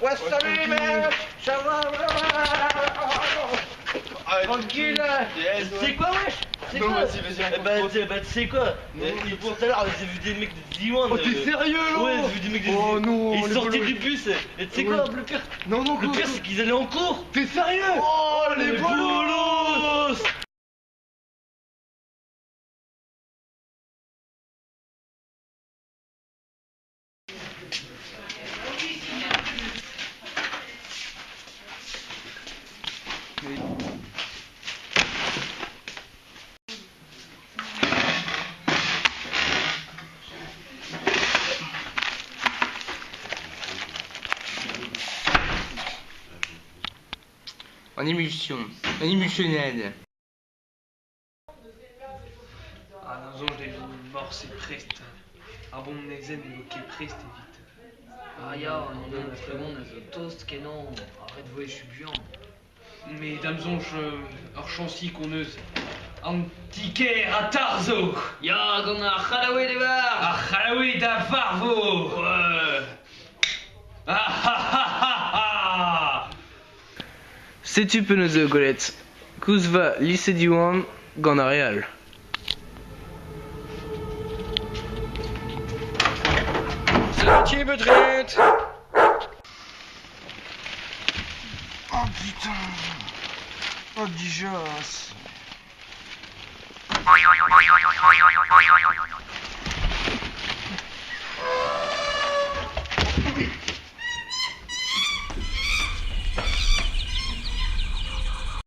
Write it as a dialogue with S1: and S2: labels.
S1: Ouais, salut mec. Ça va? Tranquille. C'est quoi wesh? C'est quoi?
S2: Vas-y,
S1: Tu sais quoi? Tout à l'heure j'ai vu des mecs de D1.
S2: Oh, t'es sérieux là?
S1: Ouais, j'ai vu des mecs de D1.
S2: Oh non,
S1: Ils sortaient du bus. Et tu sais quoi le pire?
S2: Non,
S1: Le pire c'est qu'ils allaient en cours.
S2: T'es sérieux?
S1: Oh les bolos.
S3: En émulsionnel.
S4: Ah non, zo, det morse prest. Abonnezen bloqué prest et vite.
S5: Ah ja, on est très bon, also Toast, Kenon, arrête de jouer, je suis buant.
S4: Mais damsonge, chancy qu'on euse. Antiquaire à Tarzo.
S5: Ja, gong a Halloween de bar.
S4: Ah, Halloween da Varvo. Ah ha ha ha ha.
S3: Sais-tu peneuse Golette? Kuzva lycée Diwan, gant Real.
S1: Salut Bedrette.
S2: Oh putain. Oh Dijas.